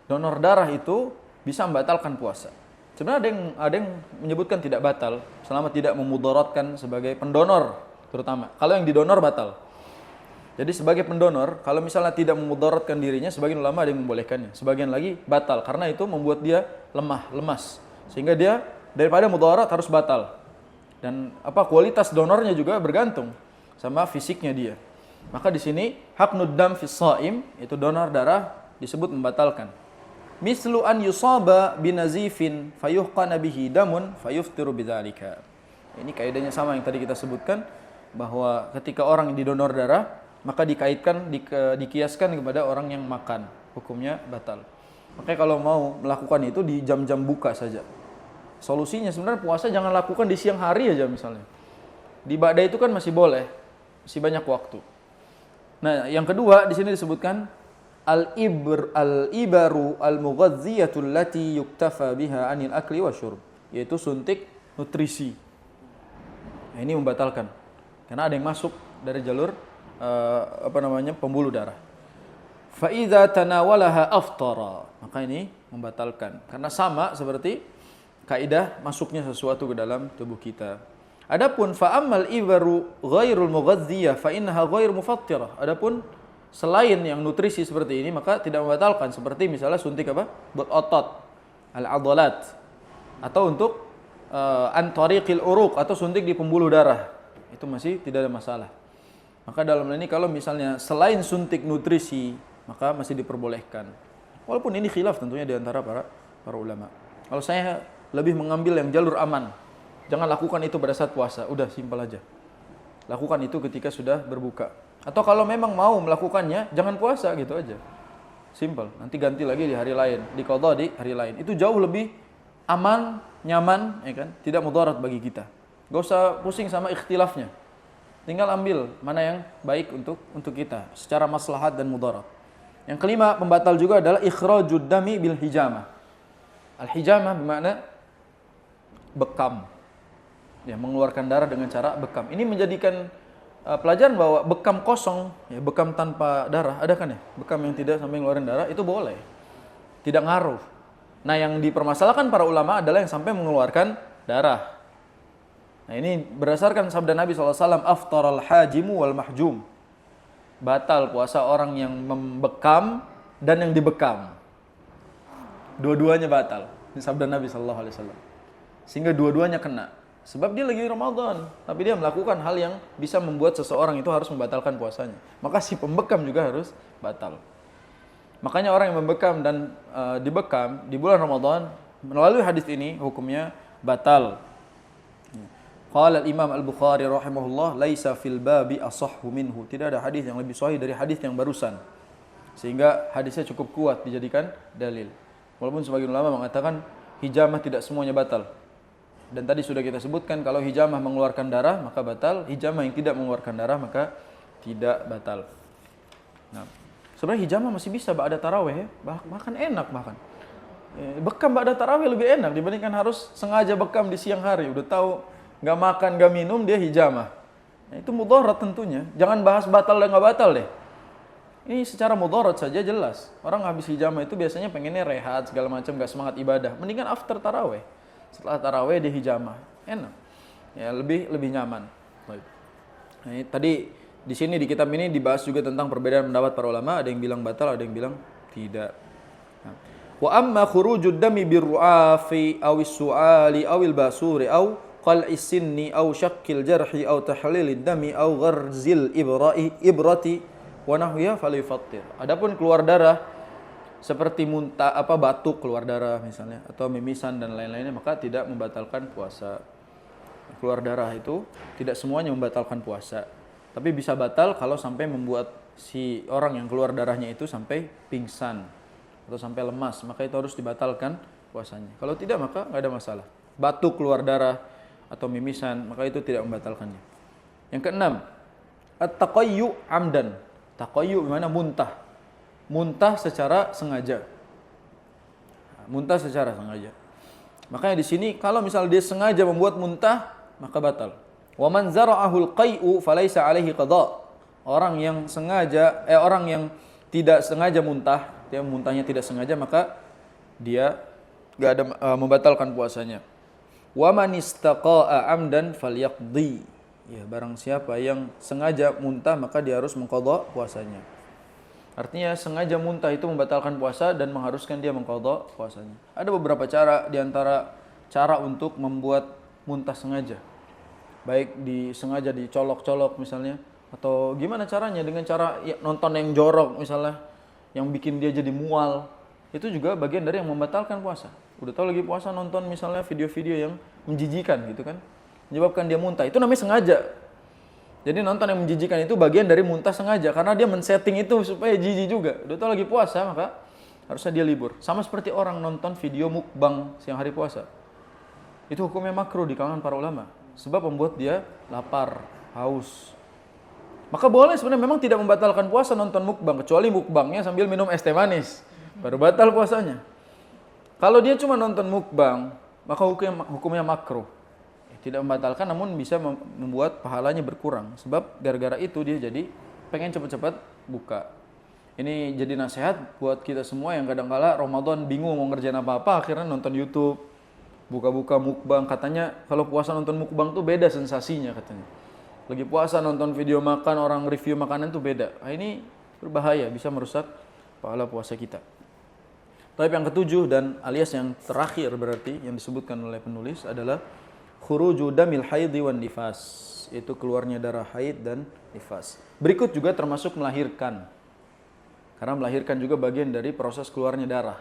Donor darah itu bisa membatalkan puasa. Sebenarnya ada yang menyebutkan tidak batal selama tidak memudaratkan sebagai pendonor terutama. Kalau yang didonor batal. Jadi sebagai pendonor, kalau misalnya tidak memudaratkan dirinya, sebagian ulama ada yang membolehkannya. Sebagian lagi batal karena itu membuat dia lemah, lemas. Sehingga dia daripada mudarat harus batal. Dan kualitas donornya juga bergantung sama fisiknya dia. Maka di sini haqnud dam fis shaim, itu donor darah disebut membatalkan. Mislu an yusaba binazifin fayuhqana bihi damun fayuftiru bidzalika. Ini kaidahnya sama yang tadi kita sebutkan, bahwa ketika orang yang didonor darah maka dikaitkan, dikiaskan kepada orang yang makan, hukumnya batal. Makanya kalau mau melakukan itu di jam-jam buka saja. Solusinya sebenarnya puasa jangan lakukan di siang hari aja misalnya. Di ba'da itu kan masih boleh, masih banyak waktu. Nah, yang kedua di sini disebutkan al-ibaru al-mughadhiyatul lati yuktafa biha anil akli wa syurb, yaitu suntik nutrisi. Nah, ini membatalkan. Karena ada yang masuk dari jalur pembuluh darah. Fa idza tanawalaha aftara, maka ini membatalkan karena sama seperti kaidah masuknya sesuatu ke dalam tubuh kita. Adapun fa ammal ibaru ghairul mughadziyah fa innaha ghair mufattirah. Adapun selain yang nutrisi seperti ini maka tidak membatalkan, seperti misalnya suntik buat otot, al-adalat, atau untuk an tariqil uruq, atau suntik di pembuluh darah. Itu masih tidak ada masalah. Maka dalam hal ini kalau misalnya selain suntik nutrisi, maka masih diperbolehkan. Walaupun ini khilaf tentunya di antara para ulama. Kalau saya lebih mengambil yang jalur aman. Jangan lakukan itu pada saat puasa, udah simpel aja. Lakukan itu ketika sudah berbuka. Atau kalau memang mau melakukannya, jangan puasa gitu aja. Simpel, nanti ganti lagi di hari lain, diqadha di hari lain. Itu jauh lebih aman, nyaman, ya kan? Tidak mudarat bagi kita. Gak usah pusing sama ikhtilafnya. Tinggal ambil mana yang baik untuk kita secara maslahat dan mudarat. Yang kelima, pembatal juga adalah ikhrajud dami bil hijamah. Al-hijamah bermakna bekam. Ya, mengeluarkan darah dengan cara bekam. Ini menjadikan pelajaran bahwa bekam kosong, ya, bekam tanpa darah, ada kan ya? Bekam yang tidak sampai ngeluarin darah itu boleh. Tidak ngaruh. Nah, yang dipermasalahkan para ulama adalah yang sampai mengeluarkan darah. Nah, ini berdasarkan sabda Nabi SAW, aftaral hajimu wal mahjum. Batal puasa orang yang membekam dan yang dibekam. Dua-duanya batal. Ini sabda Nabi SAW. Sehingga dua-duanya kena. Sebab dia lagi Ramadan, tapi dia melakukan hal yang bisa membuat seseorang itu harus membatalkan puasanya. Maka si pembekam juga harus batal. Makanya orang yang membekam dan dibekam di bulan Ramadan, melalui hadis ini hukumnya batal. Qala al-Imam Al-Bukhari rahimahullah, laisa fil babi asahhu minhu. Tidak ada hadis yang lebih sahih dari hadis yang barusan. Sehingga hadisnya cukup kuat dijadikan dalil. Walaupun sebagian ulama mengatakan hijamah tidak semuanya batal. Dan tadi sudah kita sebutkan kalau hijamah mengeluarkan darah maka batal, hijamah yang tidak mengeluarkan darah maka tidak batal. Nah, sebenarnya hijamah masih bisa ba'da tarawih ya, bahkan enak bahkan. Bekam ba'da tarawih lebih enak dibandingkan harus sengaja bekam di siang hari, udah tahu nggak makan, nggak minum, dia hijamah. Nah, itu mudarat tentunya. Jangan bahas batal dan nggak batal deh. Ini secara mudarat saja jelas. Orang habis hijamah itu biasanya pengennya rehat, segala macam, nggak semangat ibadah. Mendingan after taraweh. Setelah taraweh dia hijamah. Enak. Ya, lebih nyaman. Nah, tadi di sini di kitab ini dibahas juga tentang perbedaan pendapat para ulama. Ada yang bilang batal, ada yang bilang tidak. Wa amma khurujud dami birru'afi awis su'ali awil basuri aw qal'is sinni aw syaqqil jarhi aw tahlilid dami aw gharzil ibrati wa nahwiha falyufattir. Adapun keluar darah seperti muntah batuk keluar darah misalnya atau mimisan dan lain-lainnya maka tidak membatalkan puasa. Keluar darah itu tidak semuanya membatalkan puasa, tapi bisa batal kalau sampai membuat si orang yang keluar darahnya itu sampai pingsan atau sampai lemas, maka itu harus dibatalkan puasanya. Kalau tidak maka nggak ada masalah. Batuk keluar darah atau mimisan maka itu tidak membatalkannya. Yang keenam, at-taqayyu amdan. Taqayyu bermakna muntah. Muntah secara sengaja. Muntah secara sengaja. Makanya di sini kalau misal dia sengaja membuat muntah maka batal. Wa man zara'ahul qai'u falaisa alaihi qada. Orang yang tidak sengaja muntah, dia muntahnya tidak sengaja maka dia enggak ada membatalkan puasanya. Wa man istaqa'a amdan falyaqdi. Ya, barang siapa yang sengaja muntah maka dia harus mengqadha puasanya. Artinya sengaja muntah itu membatalkan puasa dan mengharuskan dia mengqadha puasanya. Ada beberapa cara, di antara cara untuk membuat muntah sengaja. Baik sengaja dicolok-colok misalnya, atau gimana caranya dengan cara nonton yang jorok misalnya, yang bikin dia jadi mual. Itu juga bagian dari yang membatalkan puasa. Udah tahu lagi puasa nonton misalnya video-video yang menjijikan gitu kan, menyebabkan dia muntah. Itu namanya sengaja. Jadi nonton yang menjijikan itu bagian dari muntah sengaja karena dia men-setting itu supaya jijik juga. Udah tahu lagi puasa maka harusnya dia libur. Sama seperti orang nonton video mukbang siang hari puasa. Itu hukumnya makruh di kalangan para ulama sebab membuat dia lapar, haus. Maka boleh sebenarnya, memang tidak membatalkan puasa nonton mukbang kecuali mukbangnya sambil minum es teh manis. Baru batal puasanya. Kalau dia cuma nonton mukbang, maka hukumnya makruh. Tidak membatalkan namun bisa membuat pahalanya berkurang. Sebab gara-gara itu dia jadi pengen cepat-cepat buka. Ini jadi nasihat buat kita semua yang kadang-kala Ramadan bingung mau ngerjain apa-apa, akhirnya nonton YouTube. Buka-buka mukbang. Katanya kalau puasa nonton mukbang tuh beda sensasinya katanya. Lagi puasa nonton video makan, orang review makanan tuh beda. Nah, ini berbahaya, bisa merusak pahala puasa kita. Tapi yang ketujuh dan alias yang terakhir berarti yang disebutkan oleh penulis adalah khuruju damil haidhi wan nifas, itu keluarnya darah haid dan nifas. Berikut juga termasuk melahirkan. Karena melahirkan juga bagian dari proses keluarnya darah.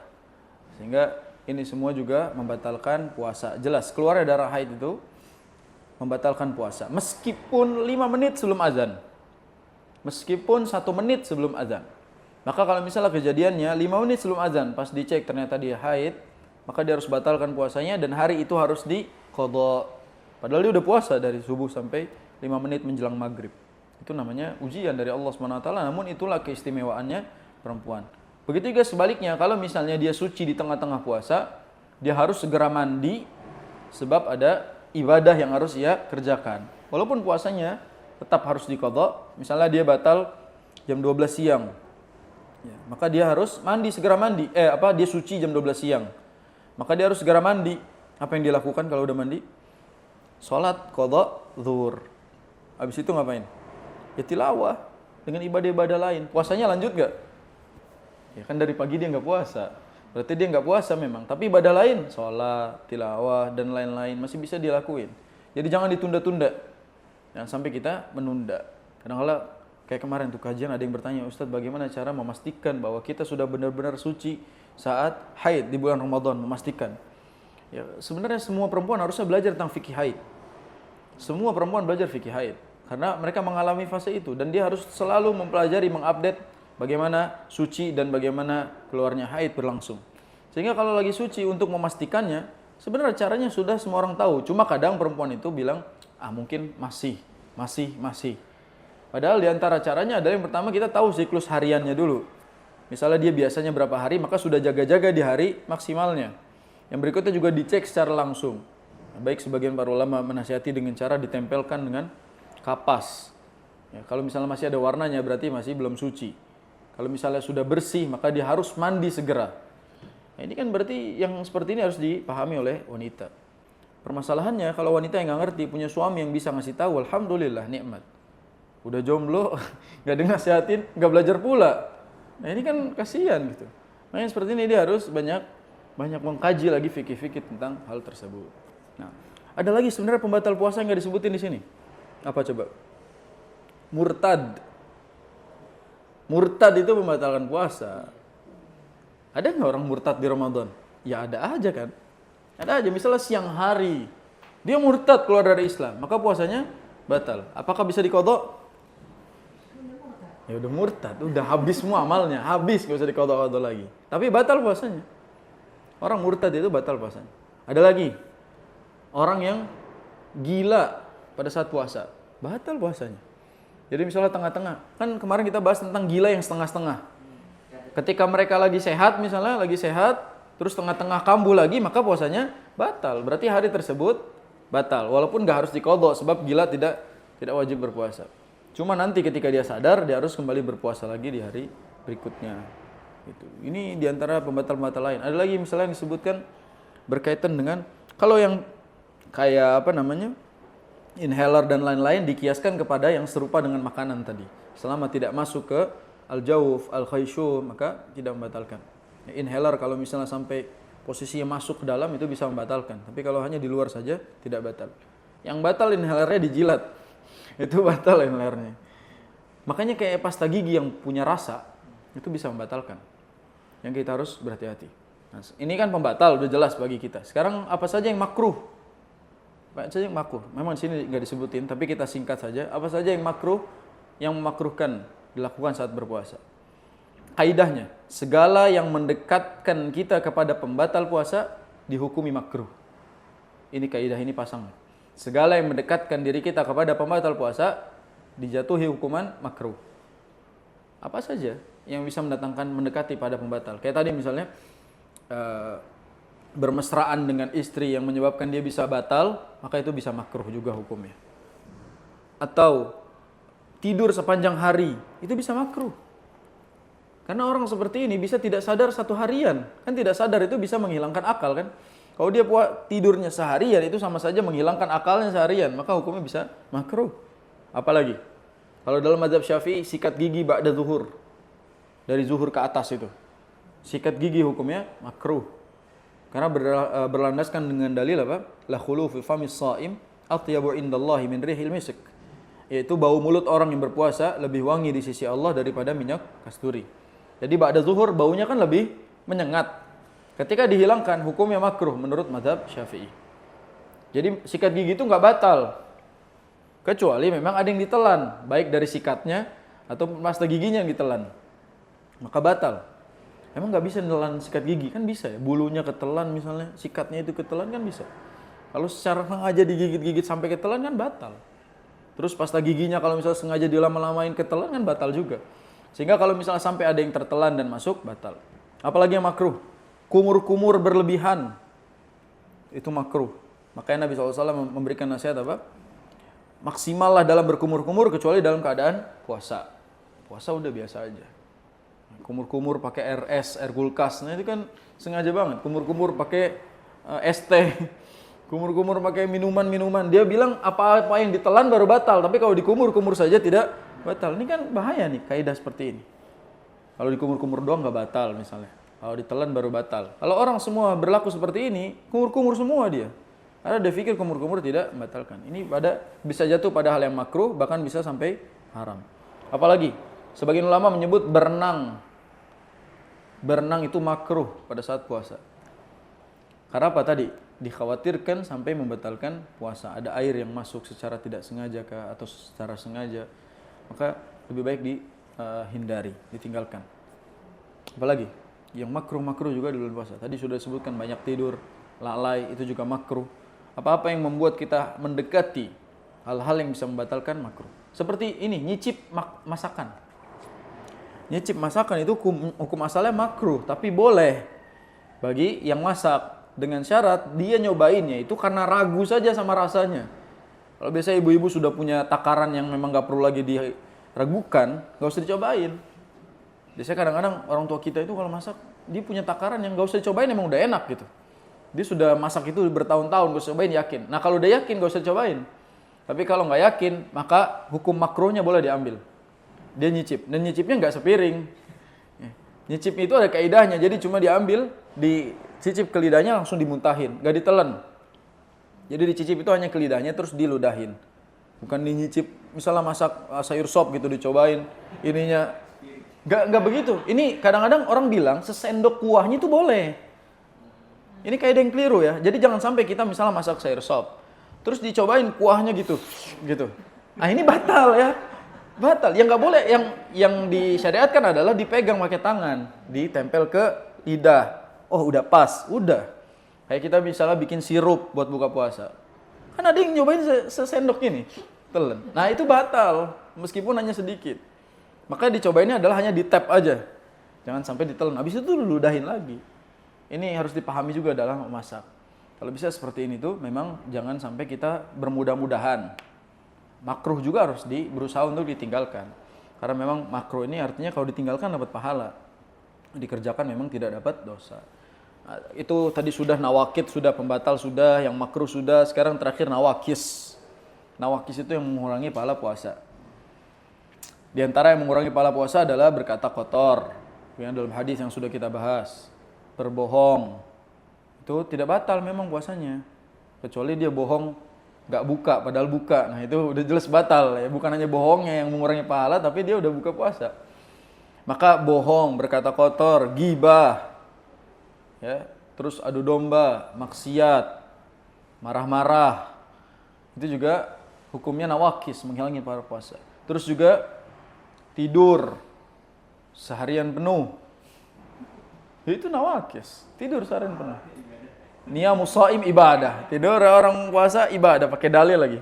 Sehingga ini semua juga membatalkan puasa. Jelas keluarnya darah haid itu membatalkan puasa meskipun 5 menit sebelum azan. Meskipun 1 menit sebelum azan. Maka kalau misalnya kejadiannya 5 menit sebelum azan, pas dicek ternyata dia haid, maka dia harus batalkan puasanya dan hari itu harus diqadha. Padahal dia udah puasa dari subuh sampai 5 menit menjelang maghrib. Itu namanya ujian dari Allah SWT, namun itulah keistimewaannya perempuan. Begitu juga sebaliknya, kalau misalnya dia suci di tengah-tengah puasa, dia harus segera mandi sebab ada ibadah yang harus ia kerjakan. Walaupun puasanya tetap harus diqadha, misalnya dia batal jam 12 siang. Ya, maka dia harus mandi, segera mandi. Dia suci jam 12 siang. Maka dia harus segera mandi. Apa yang dilakukan kalau udah mandi? Salat qadha zuhur. Habis itu ngapain? Ya tilawah dengan ibadah-ibadah lain. Puasanya lanjut gak? Ya kan dari pagi dia nggak puasa. Berarti dia nggak puasa memang. Tapi ibadah lain, salat, tilawah dan lain-lain masih bisa dilakuin. Jadi jangan ditunda-tunda. Jangan sampai kita menunda. Kadang-kadang kayak kemarin tuh kajian ada yang bertanya, Ustadz bagaimana cara memastikan bahwa kita sudah benar-benar suci saat haid di bulan Ramadan, memastikan. Ya, sebenarnya semua perempuan harusnya belajar tentang fikih haid. Semua perempuan belajar fikih haid karena mereka mengalami fase itu dan dia harus selalu mempelajari, mengupdate bagaimana suci dan bagaimana keluarnya haid berlangsung. Sehingga kalau lagi suci untuk memastikannya, sebenarnya caranya sudah semua orang tahu. Cuma kadang perempuan itu bilang, mungkin masih. Padahal di antara caranya adalah yang pertama kita tahu siklus hariannya dulu. Misalnya dia biasanya berapa hari, maka sudah jaga-jaga di hari maksimalnya. Yang berikutnya juga dicek secara langsung. Baik sebagian para ulama menasihati dengan cara ditempelkan dengan kapas. Ya, kalau misalnya masih ada warnanya berarti masih belum suci. Kalau misalnya sudah bersih maka dia harus mandi segera. Nah, ini kan berarti yang seperti ini harus dipahami oleh wanita. Permasalahannya kalau wanita yang nggak ngerti punya suami yang bisa ngasih tahu, alhamdulillah nikmat. Udah jomblo, nggak dinasihatin, nggak belajar pula. Nah ini kan kasihan gitu. Makanya seperti ini dia harus banyak mengkaji lagi fikih-fikih tentang hal tersebut. Nah, ada lagi sebenarnya pembatal puasa yang nggak disebutin di sini. Apa coba? Murtad. Murtad itu membatalkan puasa. Ada nggak orang murtad di Ramadan? Ya ada aja kan. Ada aja, misalnya siang hari dia murtad keluar dari Islam, maka puasanya batal. Apakah bisa diqadha? Ya udah murtad, udah habis semua amalnya, habis, gak usah diqadha-qadha lagi. Tapi batal puasanya. Orang murtad itu batal puasanya. Ada lagi orang yang gila pada saat puasa, batal puasanya. Jadi misalnya tengah-tengah, kan kemarin kita bahas tentang gila yang setengah-setengah. Ketika mereka lagi sehat, misalnya lagi sehat, terus tengah-tengah kambuh lagi, maka puasanya batal. Berarti hari tersebut batal, walaupun nggak harus diqadha sebab gila tidak wajib berpuasa. Cuma nanti ketika dia sadar, dia harus kembali berpuasa lagi di hari berikutnya. Gitu. Ini diantara pembatal-pembatal lain. Ada lagi misalnya yang disebutkan berkaitan dengan kalau yang kayak inhaler dan lain-lain dikiaskan kepada yang serupa dengan makanan tadi. Selama tidak masuk ke al-jawf, al-khayshum, maka tidak membatalkan. Inhaler kalau misalnya sampai posisinya masuk ke dalam itu bisa membatalkan. Tapi kalau hanya di luar saja tidak batal. Yang batal inhalernya dijilat. Itu batal inhalernya. Makanya kayak pasta gigi yang punya rasa itu bisa membatalkan. Yang kita harus berhati-hati. Nah, ini kan pembatal udah jelas bagi kita. Sekarang apa saja yang makruh? Apa saja yang makruh? Memang di sini enggak disebutin, tapi kita singkat saja. Apa saja yang makruh, yang memakruhkan dilakukan saat berpuasa? Kaidahnya, segala yang mendekatkan kita kepada pembatal puasa dihukumi makruh. Ini kaidah, ini pasang. Segala yang mendekatkan diri kita kepada pembatal puasa dijatuhi hukuman makruh. Apa saja yang bisa mendatangkan mendekati pada pembatal? Kayak tadi misalnya bermesraan dengan istri yang menyebabkan dia bisa batal, maka itu bisa makruh juga hukumnya. Atau tidur sepanjang hari, itu bisa makruh. Karena orang seperti ini bisa tidak sadar satu harian. Kan tidak sadar itu bisa menghilangkan akal kan. Kalau dia tidurnya seharian itu sama saja menghilangkan akalnya seharian, maka hukumnya bisa makruh. Apalagi kalau dalam mazhab Syafi'i sikat gigi ba'da zuhur. Dari zuhur ke atas itu. Sikat gigi hukumnya makruh. Karena berlandaskan dengan dalil apa? La khulufi famis shaim atyabu indallahi min rihil misk. Yaitu bau mulut orang yang berpuasa lebih wangi di sisi Allah daripada minyak kasturi. Jadi ba'da zuhur baunya kan lebih menyengat. Ketika dihilangkan hukumnya makruh menurut mazhab Syafi'i. Jadi sikat gigi itu nggak batal. Kecuali memang ada yang ditelan, baik dari sikatnya atau pasta giginya yang ditelan. Maka batal. Emang nggak bisa nelan sikat gigi? Kan bisa ya, bulunya ketelan misalnya, sikatnya itu ketelan kan bisa. Kalau secara sengaja digigit-gigit sampai ketelan kan batal. Terus pasta giginya kalau misalnya sengaja dilama-lamain ketelan kan batal juga. Sehingga kalau misalnya sampai ada yang tertelan dan masuk, batal. Apalagi yang makruh. Kumur-kumur berlebihan. Itu makruh. Makanya Nabi SAW memberikan nasihat apa? Maksimallah dalam berkumur-kumur kecuali dalam keadaan puasa. Puasa udah biasa aja. Kumur-kumur pakai air kulkas. Nah itu kan sengaja banget. Kumur-kumur pakai es teh. Kumur-kumur pakai minuman-minuman. Dia bilang apa-apa yang ditelan baru batal. Tapi kalau dikumur-kumur saja tidak batal. Ini kan bahaya nih kaidah seperti ini. Kalau dikumur-kumur doang nggak batal misalnya. Kalau ditelan baru batal. Kalau orang semua berlaku seperti ini, kumur-kumur semua dia. Karena dia pikir kumur-kumur tidak membatalkan. Ini bisa jatuh pada hal yang makruh, bahkan bisa sampai haram. Apalagi, sebagian ulama menyebut berenang. Berenang itu makruh pada saat puasa. Karena apa tadi? Dikhawatirkan sampai membatalkan puasa. Ada air yang masuk secara tidak sengaja atau secara sengaja. Maka lebih baik dihindari, ditinggalkan. Apalagi? Yang makruh-makruh juga di bulan puasa. Tadi sudah disebutkan banyak tidur, lalai, itu juga makruh. Apa-apa yang membuat kita mendekati hal-hal yang bisa membatalkan makruh. Seperti ini, nyicip masakan. Nyicip masakan itu hukum asalnya makruh, tapi boleh bagi yang masak. Dengan syarat dia nyobainnya itu karena ragu saja sama rasanya. Kalau biasa ibu-ibu sudah punya takaran yang memang gak perlu lagi diragukan, gak usah dicobain. Biasanya kadang-kadang orang tua kita itu kalau masak, dia punya takaran yang gak usah dicobain emang udah enak gitu. Dia sudah masak itu bertahun-tahun, gak usah cobain, yakin. Nah kalau udah yakin gak usah dicobain. Tapi kalau gak yakin, maka hukum makruhnya boleh diambil. Dia nyicip, dan nyicipnya gak sepiring. Nyicip itu ada kaidahnya, jadi cuma diambil, dicicip ke lidahnya langsung dimuntahin, gak ditelan. Jadi dicicip itu hanya ke lidahnya terus diludahin. Bukan dinyicip, misalnya masak sayur sop gitu dicobain, ininya Nggak begitu. Ini kadang-kadang orang bilang sesendok kuahnya itu boleh. Ini kayak ada yang keliru ya. Jadi jangan sampai kita misalnya masak sayur sop, terus dicobain kuahnya gitu. Nah ini batal ya. Batal. Yang nggak boleh, yang disyariatkan adalah dipegang pakai tangan, ditempel ke lidah. Oh udah pas, udah. Kayak kita misalnya bikin sirup buat buka puasa. Kan ada yang nyobain sesendok ini, telan. Nah itu batal, meskipun hanya sedikit. Maka dicobainnya adalah hanya di tap aja. Jangan sampai ditelan. Habis itu ludahin lagi. Ini harus dipahami juga dalam memasak. Kalau bisa seperti ini tuh memang jangan sampai kita bermudah-mudahan. Makruh juga harus berusaha untuk ditinggalkan. Karena memang makruh ini artinya kalau ditinggalkan dapat pahala. Dikerjakan memang tidak dapat dosa. Nah, itu tadi sudah nawakid, sudah pembatal, sudah yang makruh sudah, sekarang terakhir nawakis. Nawakis itu yang mengurangi pahala puasa. Di antara yang mengurangi pahala puasa adalah berkata kotor. Yang dalam hadis yang sudah kita bahas. Berbohong. Itu tidak batal memang puasanya. Kecuali dia bohong nggak buka padahal buka. Nah itu udah jelas batal ya. Bukan hanya bohongnya yang mengurangi pahala, tapi dia udah buka puasa. Maka bohong, berkata kotor, ghibah, ya, terus adu domba, maksiat, marah-marah, itu juga hukumnya nawakis, menghilangi pahala puasa. Terus juga tidur seharian penuh, itu nawakis, tidur seharian penuh. Niyamus shaim ibadah, tidur orang puasa ibadah, pakai dalil lagi.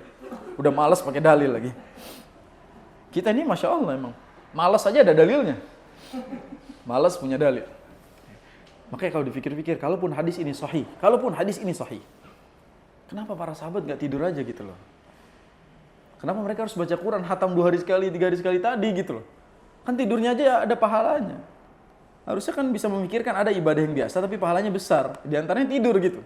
Udah malas pakai dalil lagi. Kita ini masya Allah emang malas aja ada dalilnya. Malas punya dalil. Makanya kalau dipikir-pikir, kalaupun hadis ini sahih, kenapa para sahabat nggak tidur aja gitu loh? Kenapa mereka harus baca Quran, hatam 2 hari sekali, 3 hari sekali tadi gitu loh? Kan tidurnya aja ada pahalanya. Harusnya kan bisa memikirkan ada ibadah yang biasa tapi pahalanya besar. Di antaranya tidur gitu.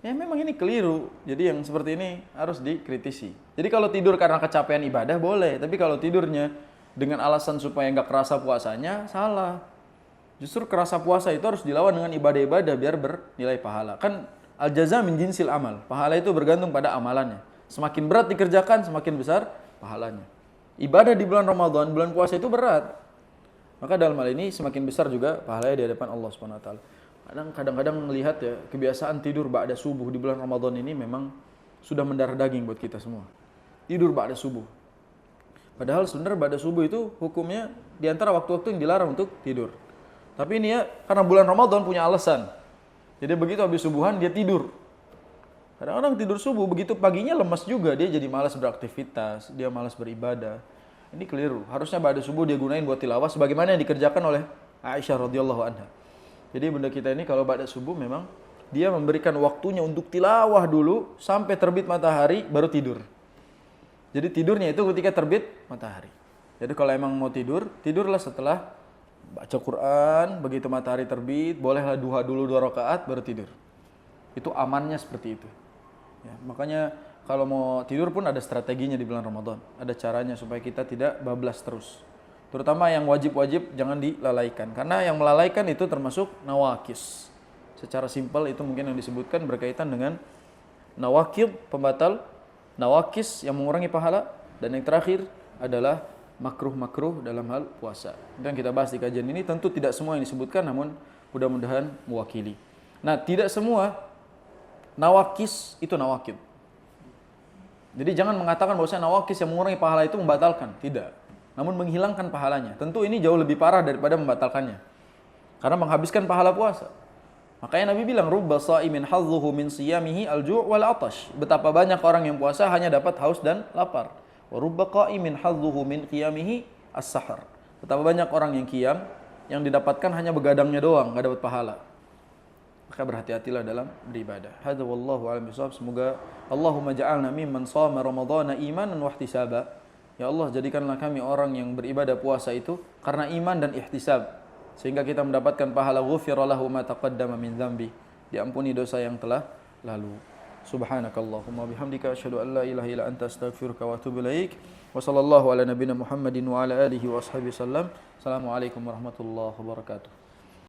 Ya memang ini keliru. Jadi yang seperti ini harus dikritisi. Jadi kalau tidur karena kecapean ibadah boleh. Tapi kalau tidurnya dengan alasan supaya nggak kerasa puasanya, salah. Justru kerasa puasa itu harus dilawan dengan ibadah-ibadah biar bernilai pahala. Kan al-jaza min jinsil amal. Pahala itu bergantung pada amalannya. Semakin berat dikerjakan, semakin besar pahalanya. Ibadah di bulan Ramadan, bulan puasa itu berat. Maka dalam hal ini semakin besar juga pahalanya di hadapan Allah Subhanahu wa taala. Kadang-kadang melihat ya, kebiasaan tidur ba'da subuh di bulan Ramadan ini memang sudah mendarah daging buat kita semua. Tidur ba'da subuh. Padahal sebenarnya ba'da subuh itu hukumnya di antara waktu-waktu yang dilarang untuk tidur. Tapi ini ya karena bulan Ramadan punya alasan. Jadi begitu habis subuhan dia tidur. Kadang-kadang tidur subuh, begitu paginya lemas juga, dia jadi malas beraktivitas, dia malas beribadah. Ini keliru. Harusnya ba'da subuh dia gunain buat tilawah sebagaimana yang dikerjakan oleh Aisyah radhiyallahu anha. Jadi bunda kita ini kalau ba'da subuh memang dia memberikan waktunya untuk tilawah dulu sampai terbit matahari baru tidur. Jadi tidurnya itu ketika terbit matahari. Jadi kalau emang mau tidur, tidurlah setelah baca Quran, begitu matahari terbit, bolehlah duha dulu 2 rakaat baru tidur. Itu amannya seperti itu. Ya, makanya kalau mau tidur pun ada strateginya di bulan Ramadan. Ada caranya supaya kita tidak bablas terus. Terutama yang wajib-wajib jangan dilalaikan. Karena yang melalaikan itu termasuk nawakis. Secara simpel itu mungkin yang disebutkan berkaitan dengan nawakid, pembatal, nawakis yang mengurangi pahala. Dan yang terakhir adalah makruh-makruh dalam hal puasa. Dan kita bahas di kajian ini tentu tidak semua yang disebutkan, namun mudah-mudahan mewakili. Nah, tidak semua nawakis itu nawakid. Jadi jangan mengatakan bahwasanya nawakis yang mengurangi pahala itu membatalkan, tidak. Namun menghilangkan pahalanya. Tentu ini jauh lebih parah daripada membatalkannya. Karena menghabiskan pahala puasa. Makanya Nabi bilang rubba shaimin hadzuhu min siyamihi al-ju' wal 'atash. Betapa banyak orang yang puasa hanya dapat haus dan lapar. Wa rubba qa'imin hadzuhu min qiyamihi as-sahar. Betapa banyak orang yang qiyam yang didapatkan hanya begadangnya doang, enggak dapat pahala. Maka berhati-hatilah dalam beribadah. Hadza wallahu a'lam bishawab. Semoga Allahumma ja'alna mimman shama ramadhana imanan wa ihtisaba. Ya Allah, jadikanlah kami orang yang beribadah puasa itu karena iman dan ihtisab, sehingga kita mendapatkan pahala ghufira lahu ma taqaddama min dzambi. Diampuni dosa yang telah lalu. Subhanakallahumma bihamdika asyhadu an la ilaha illa anta astaghfiruka wa atubu ilaik. Wa sallallahu ala nabiyyina Muhammadin wa ala alihi wa ashabihi sallam. Assalamualaikum warahmatullahi wabarakatuh.